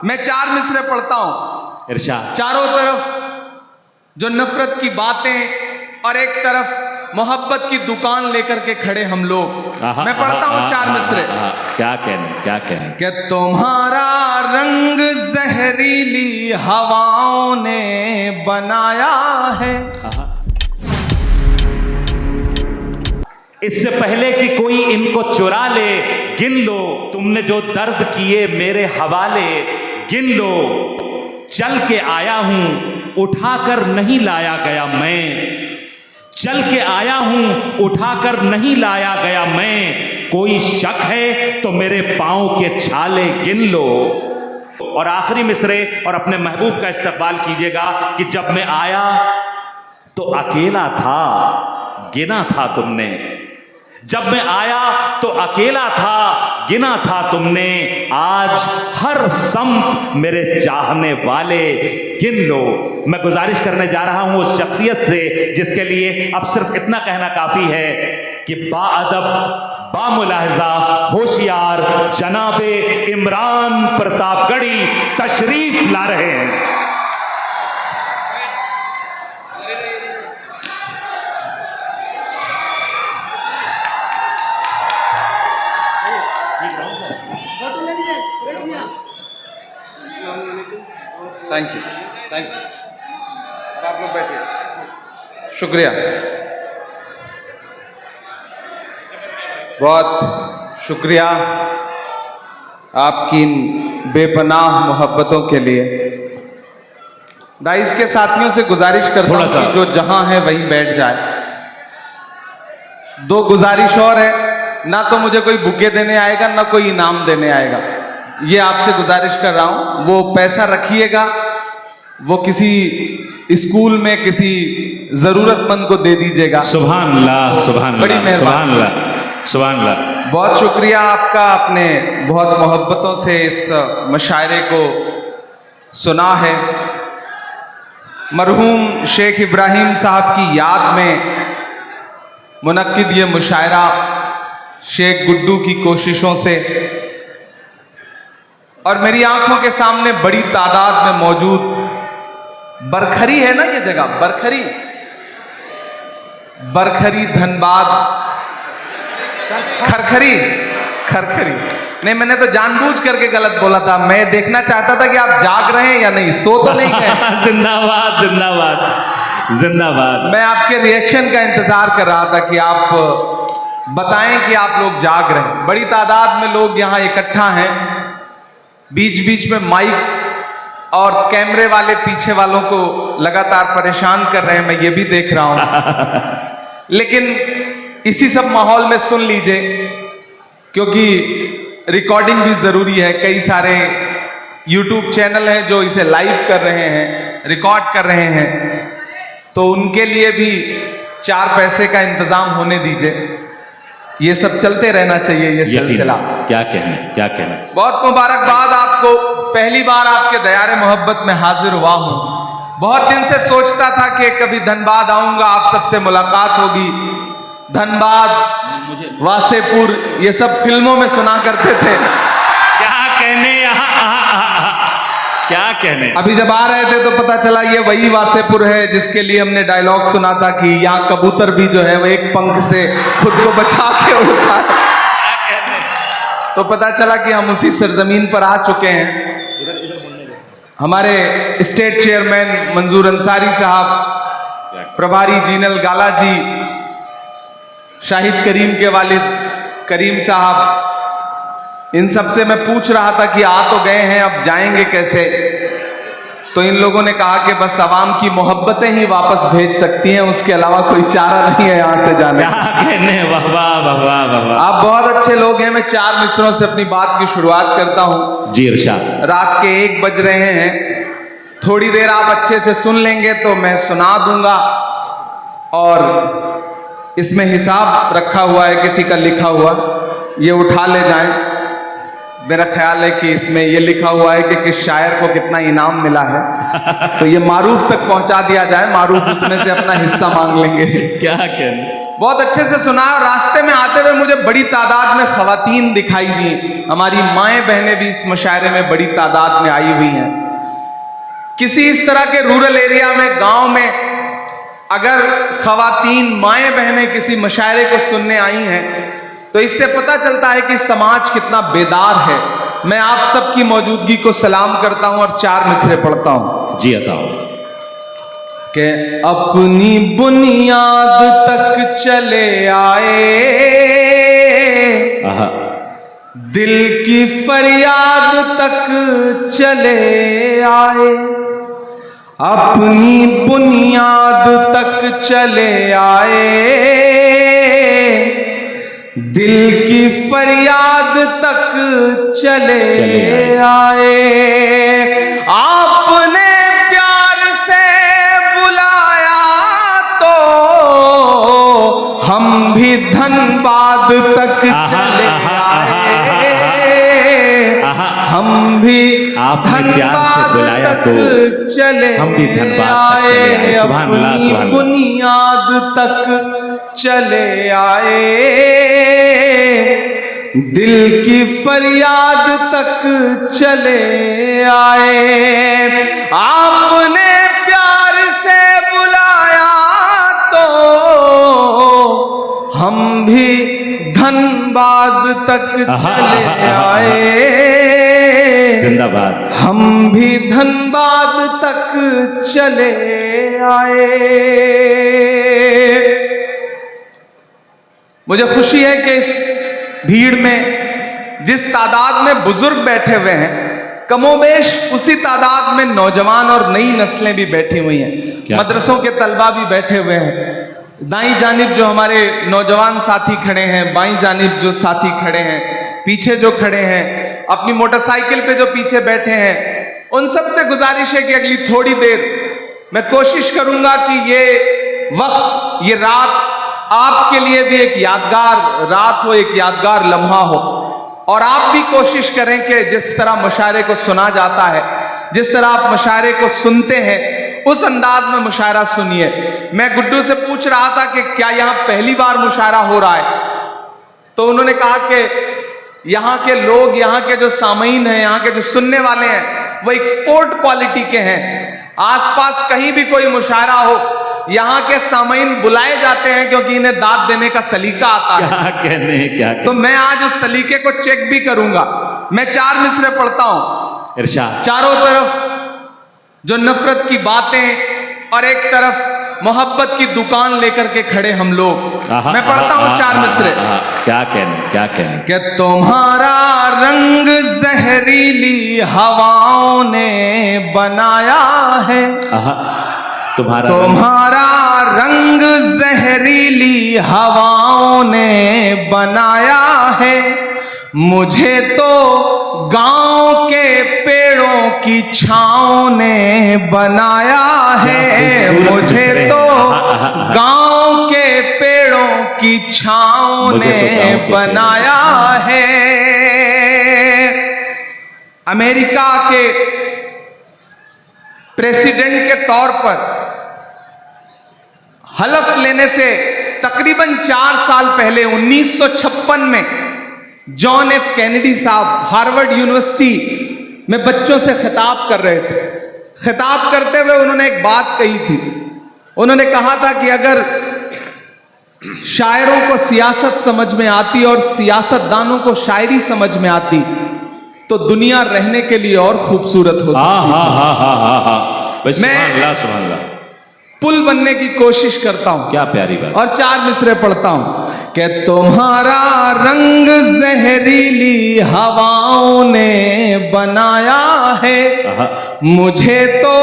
मैं 4 मिसरे पढ़ता हूं, इरशाद। चारों तरफ जो नफरत की बातें और एक तरफ मोहब्बत की दुकान लेकर के खड़े हम लोग। मैं पढ़ता हूं 4 मिसरे। क्या कहने, क्या कहने। कि तुम्हारा रंग जहरीली हवाओं ने बनाया है। इससे पहले कि कोई इनको चुरा ले, गिन लो तुमने जो दर्द किए मेरे हवाले, गिन लो। चल के आया हूं, उठाकर नहीं लाया गया मैं। चल के आया हूं, उठाकर नहीं लाया गया मैं। कोई शक है तो मेरे पांव के छाले गिन लो। और आखिरी मिसरे और अपने महबूब का इस्तकबाल कीजिएगा कि जब मैं आया तो अकेला था, गिना था तुमने। जब मैं आया तो अकेला था, गिना था तुमने। आज हर सम्त मेरे चाहने वाले, गिन लो। मैं गुजारिश करने जा रहा हूं उस शख्सियत से जिसके लिए अब सिर्फ इतना कहना काफी है कि बाअदब, बामुलाहजा, होशियार जनाबे इमरान प्रतापगढ़ी तशरीफ ला रहे हैं। Thank you, thank you. और आप लोग बैठिए। शुक्रिया, बहुत शुक्रिया आपकी इन बेपनाह मोहब्बतों के लिए। डाइस के साथियों से गुजारिश करता हूं कि जो जहां है वहीं बैठ जाए। 2 गुजारिश और है, ना तो मुझे कोई बुके देने आएगा ना कोई इनाम देने आएगा। ये आपसे गुजारिश कर रहा हूं, वो पैसा रखिएगा, वो किसी स्कूल में किसी जरूरतमंद को दे दीजिएगा। सुभान अल्लाह, सुभान बड़ी अल्लाह, सुभान अल्लाह, सुभान अल्लाह। बहुत शुक्रिया आपका, आपने बहुत मोहब्बतों से इस मशायरे को सुना है। मरहूम शेख इब्राहिम साहब की याद में मुनक्किद ये मुशायरा शेख गुड्डू की कोशिशों से, और मेरी आंखों के सामने बड़ी तादाद में मौजूद बरखरी है ना, ये जगह बरखरी, बरखरी धनबाद, खरखरी, खरखरी नहीं, मैंने तो जानबूझ करके गलत बोला था। मैं देखना चाहता था कि आप जाग रहे हैं या नहीं, सो तो नहीं गए। जिंदाबाद, जिंदाबाद, जिंदाबाद। मैं आपके रिएक्शन का इंतजार कर रहा था कि आप बताएं कि आप लोग जाग रहे हैं। बड़ी तादाद में लोग यहाँ इकट्ठा हैं। बीच बीच में माइक और कैमरे वाले पीछे वालों को लगातार परेशान कर रहे हैं, मैं ये भी देख रहा हूं। लेकिन इसी सब माहौल में सुन लीजिए, क्योंकि रिकॉर्डिंग भी जरूरी है। कई सारे YouTube चैनल हैं जो इसे लाइव कर रहे हैं, रिकॉर्ड कर रहे हैं, तो उनके लिए भी 4 पैसे का इंतजाम होने दीजिए। ये सब चलते रहना चाहिए, ये सिलसिला। क्या कहने, क्या कहने। बहुत मुबारकबाद आपको, पहली बार आपके दयारे मोहब्बत में हाजिर हुआ हूं। बहुत दिन से सोचता था कि कभी धनबाद आऊंगा, आप सबसे मुलाकात होगी। धनबाद, वासेपुर, ये सब फिल्मों में सुना करते थे। क्या कहने, क्या कहने। अभी जब आ रहे थे तो पता चला ये वही वासेपुर है जिसके लिए हमने डायलॉग सुना था कि यहाँ कबूतर भी जो है वो एक पंख से खुद को बचा के उड़ता है। तो पता चला कि हम उसी सरजमीन पर आ चुके हैं। हमारे स्टेट चेयरमैन मंजूर अंसारी साहब, प्रभारी जीनल गाला जी, शाहिद करीम के वालिद करीम साहब, इन सब से मैं पूछ रहा था कि आ तो गए हैं, अब जाएंगे कैसे। तो इन लोगों ने कहा कि बस आवाम की मोहब्बतें ही वापस भेज सकती हैं, उसके अलावा कोई चारा नहीं है यहाँ से जाने। क्या कहने, वाह वाह वाह वाह। आप बहुत अच्छे लोग हैं। मैं 4 मिसरों से अपनी बात की शुरुआत करता हूँ। जी इरशाद। रात के 1 बज रहे हैं, थोड़ी देर आप अच्छे से सुन लेंगे तो मैं सुना दूंगा। और इसमें हिसाब रखा हुआ है, किसी का लिखा हुआ, ये उठा ले जाएं। मेरा ख्याल है कि इसमें ये लिखा हुआ है कि किस शायर को कितना इनाम मिला है, तो ये मारूफ तक पहुंचा दिया जाए, मारूफ उसमें से अपना हिस्सा मांग लेंगे। क्या कहने। बहुत अच्छे से सुना। और रास्ते में आते हुए मुझे बड़ी तादाद में खवातीन दिखाई दी। हमारी माएँ बहनें भी इस मुशायरे में बड़ी तादाद में आई हुई हैं। किसी इस तरह के रूरल एरिया में, गांव में अगर खवातीन माएँ बहनें किसी मुशायरे को सुनने आई हैं तो इससे पता चलता है कि समाज कितना बेदार है। मैं आप सबकी मौजूदगी को सलाम करता हूं और 4 मिसरे पढ़ता हूं। जी अताओ। कि अपनी बुनियाद तक चले आए, दिल की फरियाद तक चले आए। अपनी बुनियाद तक चले आए, दिल की फरियाद तक चले आए। आपने प्यार से बुलाया तो हम भी धनबाद तक चले आए। हम भी आपने प्यार से बुलाया तो चले हम भी धनबाद तक चले आए। सुभान अल्लाह, सुभान अल्लाह। बुनियाद तक चले आए, दिल की फरियाद तक चले आए। आपने प्यार से बुलाया तो हम भी धनबाद तक चले आए। जिंदाबाद। हम भी धनबाद तक चले आए। मुझे खुशी है कि इस भीड़ में जिस तादाद में बुजुर्ग बैठे हुए हैं, कमोबेश उसी तादाद में नौजवान और नई नस्लें भी बैठी हुई हैं। मदरसों के तलबा भी बैठे हुए हैं। दाईं जानिब जो हमारे नौजवान साथी खड़े हैं, बाईं जानिब जो साथी खड़े हैं, पीछे जो खड़े हैं, अपनी मोटरसाइकिल पे जो पीछे बैठे हैं, उन सब से गुजारिश है कि अगली थोड़ी देर मैं कोशिश करूंगा कि ये वक्त, ये रात आपके लिए भी एक यादगार रात हो, एक यादगार लम्हा हो। और आप भी कोशिश करें कि जिस तरह मुशायरे को सुना जाता है, जिस तरह आप मुशायरे को सुनते हैं, उस अंदाज में मुशायरा सुनिए। मैं गुड्डू से पूछ रहा था कि क्या यहाँ पहली बार मुशायरा हो रहा है, तो उन्होंने कहा कि यहाँ के लोग, यहाँ के जो सामीन हैं, यहाँ के जो सुनने वाले हैं, वो एक्सपोर्ट क्वालिटी के हैं। आसपास कहीं भी कोई मुशायरा हो, यहाँ के सामीन बुलाए जाते हैं क्योंकि इन्हें दाद देने का सलीका आता है। क्या कहने क्या कहने। तो मैं आज उस सलीके को चेक भी करूंगा। मैं 4 मिसरे पढ़ता हूं। इरशाद। चारों तरफ जो नफरत की बातें और एक तरफ मोहब्बत की दुकान लेकर के खड़े हम लोग। मैं पढ़ता हूं 4 मिसरे। क्या कहने क्या कहने। कि तुम्हारा रंग जहरीली हवाओं ने बनाया है, तुम्हारा रंग जहरीली हवाओं ने बनाया है। मुझे तो गांव के पेड़ों की छाँव ने बनाया है। मुझे तो गांव के पेड़ों की छाँव ने बनाया है। अमेरिका के प्रेसिडेंट के तौर पर हलफ लेने से तकरीबन 4 साल पहले 1956 में जॉन एफ कैनेडी साहब हार्वर्ड यूनिवर्सिटी में बच्चों से खिताब कर रहे थे। खिताब करते हुए उन्होंने एक बात कही थी। उन्होंने कहा था कि अगर शायरों को सियासत समझ में आती और सियासतदानों को शायरी समझ में आती तो दुनिया रहने के लिए और खूबसूरत हो सकती। मैं पुल बनने की कोशिश करता हूं। क्या प्यारी बात। और 4 मिसरे पढ़ता हूं कि तुम्हारा रंग जहरीली हवाओं ने बनाया है। मुझे तो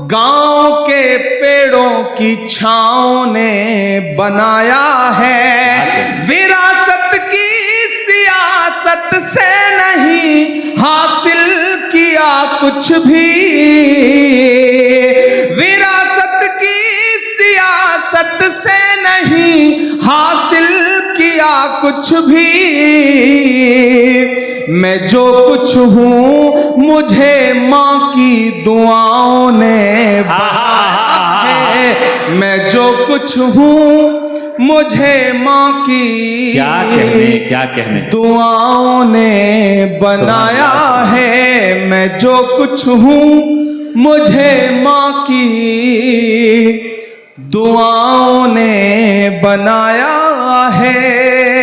गांव के पेड़ों की छाँव ने बनाया है। विरासत की सियासत से नहीं हासिल किया कुछ भी, विरासत की सियासत से नहीं हासिल किया कुछ भी। मैं जो कुछ हूँ मुझे माँ की दुआओं ने बनाया है। मैं जो कुछ हूँ मुझे माँ की क्या कहने दुआओं ने बनाया है। मैं जो कुछ हूँ मुझे माँ की दुआओं ने बनाया है।